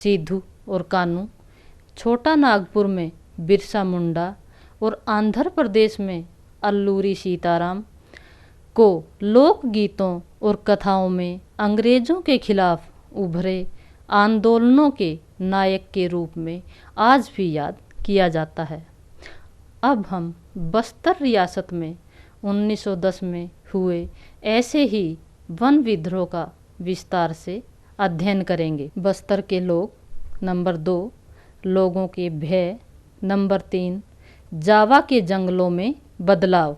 सिद्धू और कान्हू, छोटा नागपुर में बिरसा मुंडा और आंध्र प्रदेश में अल्लूरी सीताराम को लोकगीतों और कथाओं में अंग्रेज़ों के खिलाफ उभरे आंदोलनों के नायक के रूप में आज भी याद किया जाता है। अब हम बस्तर रियासत में 1910 में हुए ऐसे ही वन विद्रोह का विस्तार से अध्ययन करेंगे। बस्तर के लोग। नंबर 2, लोगों के भय। नंबर 3, जावा के जंगलों में बदलाव।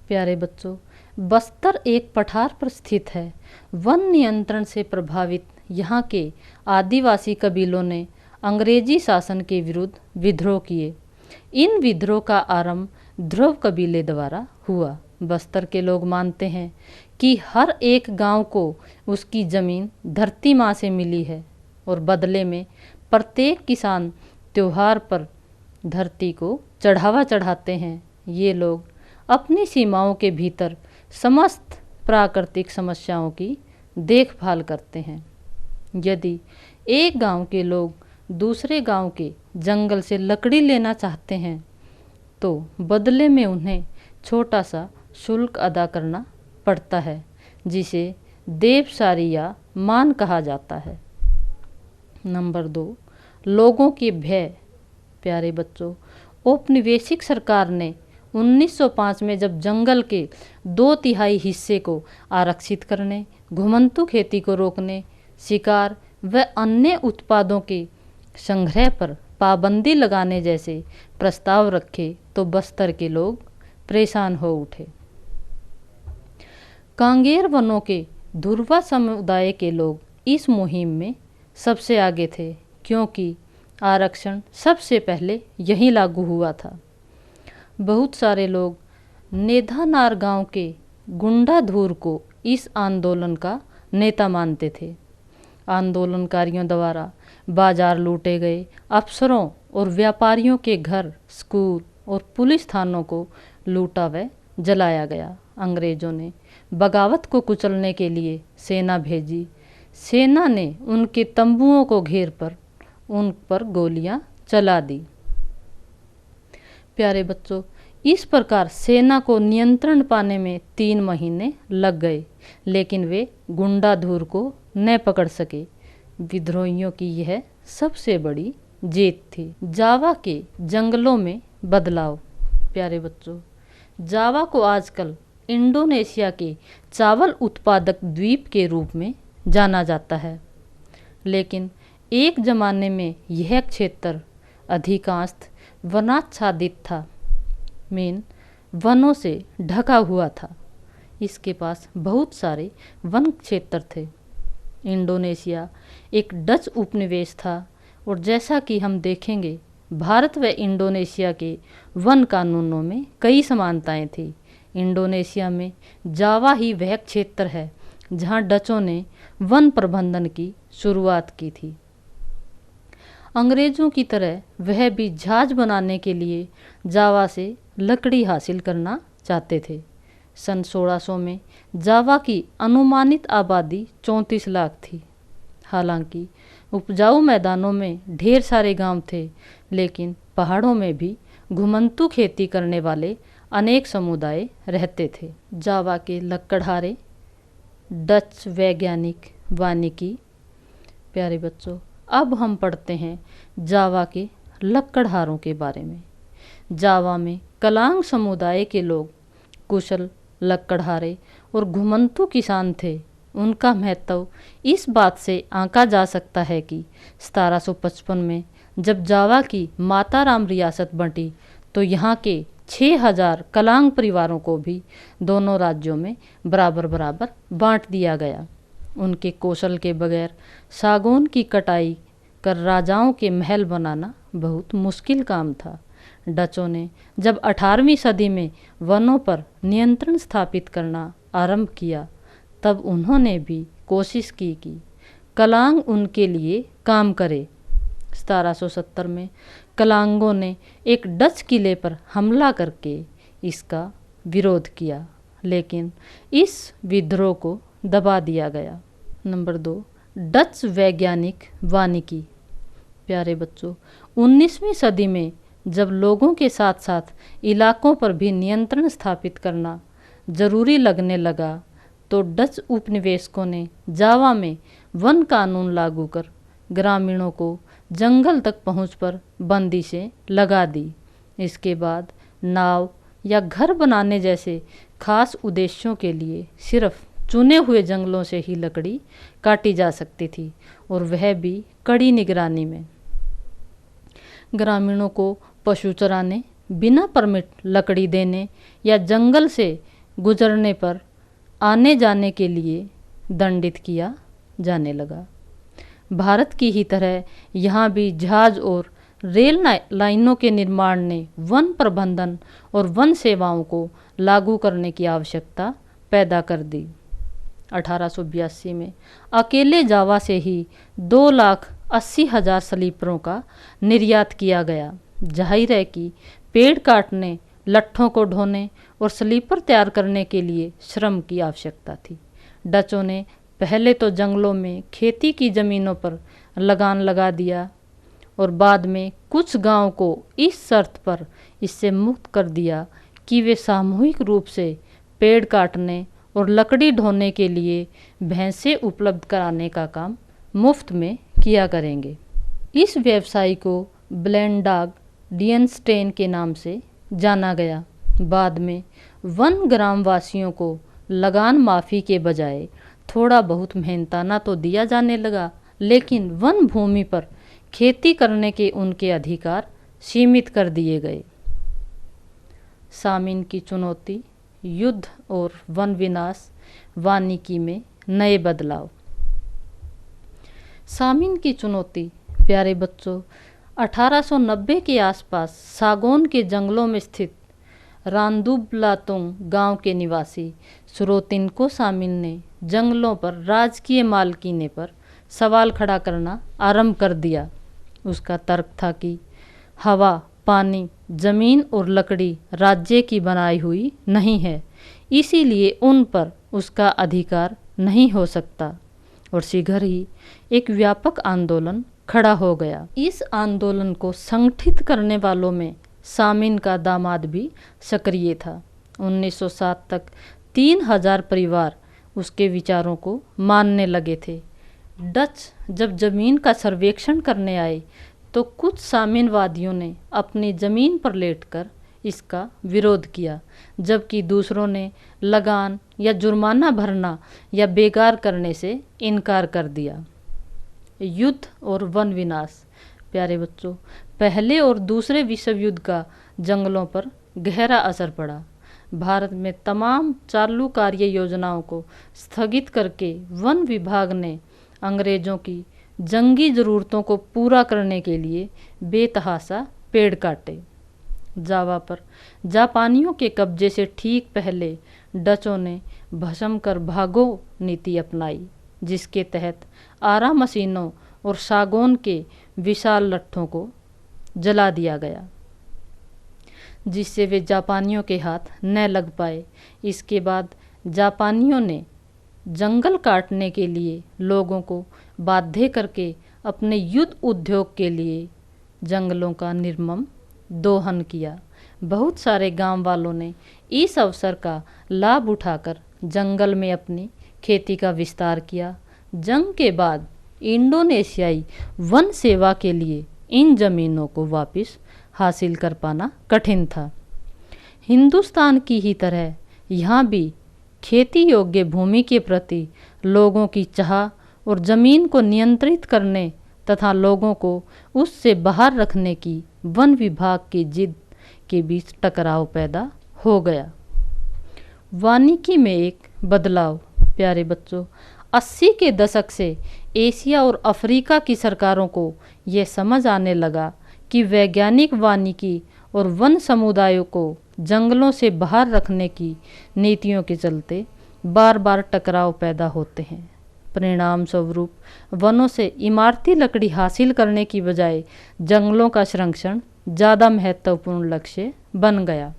प्यारे बच्चों, बस्तर एक पठार पर स्थित है। वन नियंत्रण से प्रभावित यहाँ के आदिवासी कबीलों ने अंग्रेजी शासन के विरुद्ध विद्रोह किए। इन विद्रोह का आरंभ ध्रुव कबीले द्वारा हुआ। बस्तर के लोग मानते हैं कि हर एक गांव को उसकी ज़मीन धरती माँ से मिली है और बदले में प्रत्येक किसान त्योहार पर धरती को चढ़ावा चढ़ाते हैं। ये लोग अपनी सीमाओं के भीतर समस्त प्राकृतिक समस्याओं की देखभाल करते हैं। यदि एक गांव के लोग दूसरे गांव के जंगल से लकड़ी लेना चाहते हैं तो बदले में उन्हें छोटा सा शुल्क अदा करना पड़ता है, जिसे देवसारी या मान कहा जाता है। नंबर 2, लोगों के भय। प्यारे बच्चों, औपनिवेशिक सरकार ने 1905 में जब जंगल के 2/3 हिस्से को आरक्षित करने, घुमंतू खेती को रोकने, शिकार व अन्य उत्पादों के संग्रह पर पाबंदी लगाने जैसे प्रस्ताव रखे तो बस्तर के लोग परेशान हो उठे। कांगेर वनों के धुरवा समुदाय के लोग इस मुहिम में सबसे आगे थे, क्योंकि आरक्षण सबसे पहले यहीं लागू हुआ था। बहुत सारे लोग नेधानार गांव के गुंडाधूर को इस आंदोलन का नेता मानते थे। आंदोलनकारियों द्वारा बाजार लूटे गए, अफसरों और व्यापारियों के घर, स्कूल और पुलिस थानों को लूटा व जलाया गया। अंग्रेज़ों ने बगावत को कुचलने के लिए सेना भेजी। सेना ने उनके तंबुओं को घेर पर उन पर गोलियां चला दी। प्यारे बच्चों, इस प्रकार सेना को नियंत्रण पाने में 3 महीने लग गए, लेकिन वे गुंडाधूर को न पकड़ सके। विद्रोहियों की यह सबसे बड़ी जीत थी। जावा के जंगलों में बदलाव। प्यारे बच्चों, जावा को आजकल इंडोनेशिया के चावल उत्पादक द्वीप के रूप में जाना जाता है, लेकिन एक ज़माने में यह क्षेत्र अधिकांशतः वनाच्छादित था, वनों से ढका हुआ था। इसके पास बहुत सारे वन क्षेत्र थे। इंडोनेशिया एक डच उपनिवेश था और जैसा कि हम देखेंगे, भारत व इंडोनेशिया के वन कानूनों में कई समानताएं थी। इंडोनेशिया में जावा ही वह क्षेत्र है जहां डचों ने वन प्रबंधन की शुरुआत की थी। अंग्रेज़ों की तरह वह भी जहाज बनाने के लिए जावा से लकड़ी हासिल करना चाहते थे। सन 1600 में जावा की अनुमानित आबादी 34 लाख थी। हालांकि उपजाऊ मैदानों में ढेर सारे गांव थे, लेकिन पहाड़ों में भी घुमंतू खेती करने वाले अनेक समुदाय रहते थे। जावा के लकड़हारे। डच वैज्ञानिक वानिकी। प्यारे बच्चों, अब हम पढ़ते हैं जावा के लकड़हारों के बारे में। जावा में कलांग समुदाय के लोग कुशल लकड़हारे और घुमंतू किसान थे। उनका महत्व इस बात से आंका जा सकता है कि 1755 में जब जावा की माताराम रियासत बंटी तो यहाँ के 6000 कलांग परिवारों को भी दोनों राज्यों में बराबर बराबर बांट दिया गया। उनके कौशल के बगैर सागौन की कटाई कर राजाओं के महल बनाना बहुत मुश्किल काम था। डचों ने जब 18वीं सदी में वनों पर नियंत्रण स्थापित करना आरंभ किया, तब उन्होंने भी कोशिश की कि कलांग उनके लिए काम करे। 1770 में कलांगों ने एक डच किले पर हमला करके इसका विरोध किया, लेकिन इस विद्रोह को दबा दिया गया। नंबर 2, डच वैज्ञानिक वानिकी। प्यारे बच्चों, 19वीं सदी में जब लोगों के साथ साथ इलाकों पर भी नियंत्रण स्थापित करना जरूरी लगने लगा तो डच उपनिवेशकों ने जावा में वन कानून लागू कर ग्रामीणों को जंगल तक पहुंच पर बंदिशें लगा दी। इसके बाद नाव या घर बनाने जैसे खास उद्देश्यों के लिए सिर्फ चुने हुए जंगलों से ही लकड़ी काटी जा सकती थी, और वह भी कड़ी निगरानी में। ग्रामीणों को पशु चराने, बिना परमिट लकड़ी देने या जंगल से गुजरने पर आने जाने के लिए दंडित किया जाने लगा। भारत की ही तरह यहाँ भी जहाज और रेल लाइनों के निर्माण ने वन प्रबंधन और वन सेवाओं को लागू करने की आवश्यकता पैदा कर दी। 1882 में अकेले जावा से ही 2,80,000 स्लीपरों का निर्यात किया गया। जाहिर है कि पेड़ काटने, लट्ठों को ढोने और स्लीपर तैयार करने के लिए श्रम की आवश्यकता थी। डचों ने पहले तो जंगलों में खेती की ज़मीनों पर लगान लगा दिया और बाद में कुछ गांव को इस शर्त पर इससे मुक्त कर दिया कि वे सामूहिक रूप से पेड़ काटने और लकड़ी ढोने के लिए भैंसें उपलब्ध कराने का काम मुफ्त में किया करेंगे। इस व्यवसाय को ब्लेंडाग डियनस्टेन के नाम से जाना गया। बाद में वन ग्रामवासियों को लगान माफ़ी के बजाय थोड़ा बहुत मेहनताना तो दिया जाने लगा, लेकिन वन भूमि पर खेती करने के उनके अधिकार सीमित कर दिए गए। सामिन की चुनौती, युद्ध और वन विनाश, वानिकी में नए बदलाव। सामिन की चुनौती। प्यारे बच्चों, 1890 के आसपास सागौन के जंगलों में स्थित रांदुबलातोंग गांव के निवासी सुरोतिनको सामिन ने जंगलों पर राजकीय मालकीने पर सवाल खड़ा करना आरंभ कर दिया। उसका तर्क था कि हवा, पानी, जमीन और लकड़ी राज्य की बनाई हुई नहीं है, इसीलिए उन पर उसका अधिकार नहीं हो सकता, और शीघ्र ही एक व्यापक आंदोलन खड़ा हो गया। इस आंदोलन को संगठित करने वालों में सामिन का दामाद भी सक्रिय था। 1907 तक 3,000 परिवार उसके विचारों को मानने लगे थे। डच जब जमीन का सर्वेक्षण करने आए तो कुछ सामिनवादियों ने अपनी ज़मीन पर लेटकर इसका विरोध किया, जबकि दूसरों ने लगान या जुर्माना भरना या बेकार करने से इनकार कर दिया। युद्ध और वन विनाश। प्यारे बच्चों, पहले और दूसरे विश्व युद्ध का जंगलों पर गहरा असर पड़ा। भारत में तमाम चालू कार्य योजनाओं को स्थगित करके वन विभाग ने अंग्रेज़ों की जंगी ज़रूरतों को पूरा करने के लिए बेतहाशा पेड़ काटे। जावा पर जापानियों के कब्जे से ठीक पहले डचों ने भस्म कर भागो नीति अपनाई, जिसके तहत आरा मशीनों और सागौन के विशाल लट्ठों को जला दिया गया, जिससे वे जापानियों के हाथ न लग पाए। इसके बाद जापानियों ने जंगल काटने के लिए लोगों को बाध्य करके अपने युद्ध उद्योग के लिए जंगलों का निर्मम दोहन किया। बहुत सारे गांव वालों ने इस अवसर का लाभ उठाकर जंगल में अपनी खेती का विस्तार किया। जंग के बाद इंडोनेशियाई वन सेवा के लिए इन जमीनों को वापस हासिल कर पाना कठिन था। हिंदुस्तान की ही तरह यहाँ भी खेती योग्य भूमि के प्रति लोगों की चाह और ज़मीन को नियंत्रित करने तथा लोगों को उससे बाहर रखने की वन विभाग की जिद के बीच टकराव पैदा हो गया। वानिकी में एक बदलाव। प्यारे बच्चों, 80 के दशक से एशिया और अफ्रीका की सरकारों को यह समझ आने लगा कि वैज्ञानिक वानिकी और वन समुदायों को जंगलों से बाहर रखने की नीतियों के चलते बार बार टकराव पैदा होते हैं। परिणाम स्वरूप वनों से इमारती लकड़ी हासिल करने की बजाय जंगलों का संरक्षण ज़्यादा महत्वपूर्ण लक्ष्य बन गया।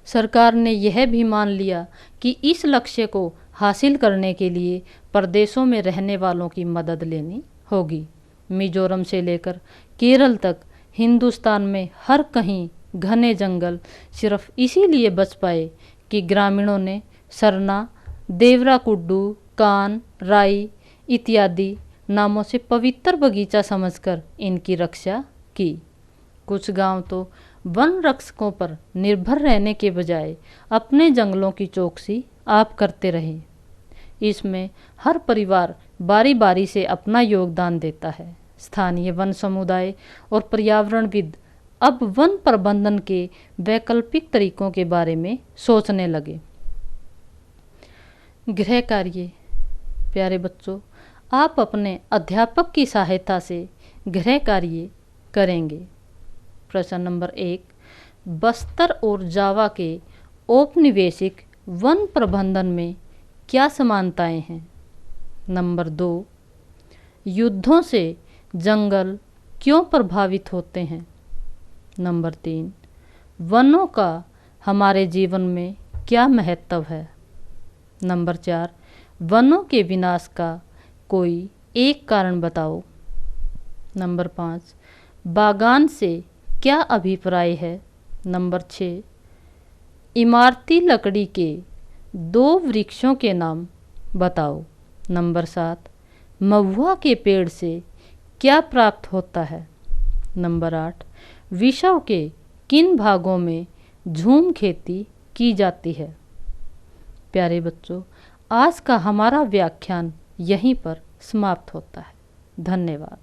सरकार ने यह भी मान लिया कि इस लक्ष्य को हासिल करने के लिए प्रदेशों में रहने वालों की मदद लेनी होगी। मिजोरम से लेकर केरल तक हिंदुस्तान में हर कहीं घने जंगल सिर्फ इसीलिए बच पाए कि ग्रामीणों ने सरना, देवराकुड्डू, कान, राई इत्यादि नामों से पवित्र बगीचा समझकर इनकी रक्षा की। कुछ गांव तो वन रक्षकों पर निर्भर रहने के बजाय अपने जंगलों की चौकसी आप करते रहे। इसमें हर परिवार बारी बारी से अपना योगदान देता है। स्थानीय वन समुदाय और पर्यावरणविद अब वन प्रबंधन के वैकल्पिक तरीकों के बारे में सोचने लगे। गृह कार्य। प्यारे बच्चों, आप अपने अध्यापक की सहायता से गृह कार्य करेंगे। प्रश्न नंबर 1, बस्तर और जावा के औपनिवेशिक वन प्रबंधन में क्या समानताएं हैं? नंबर 2, युद्धों से जंगल क्यों प्रभावित होते हैं? नंबर 3, वनों का हमारे जीवन में क्या महत्व है? नंबर 4, वनों के विनाश का कोई एक कारण बताओ। नंबर 5, बागान से क्या अभिप्राय है? नंबर 6, इमारती लकड़ी के 2 वृक्षों के नाम बताओ। नंबर 7, महुआ के पेड़ से क्या प्राप्त होता है? नंबर 8, विश्व के किन भागों में झूम खेती की जाती है? प्यारे बच्चों, आज का हमारा व्याख्यान यहीं पर समाप्त होता है। धन्यवाद।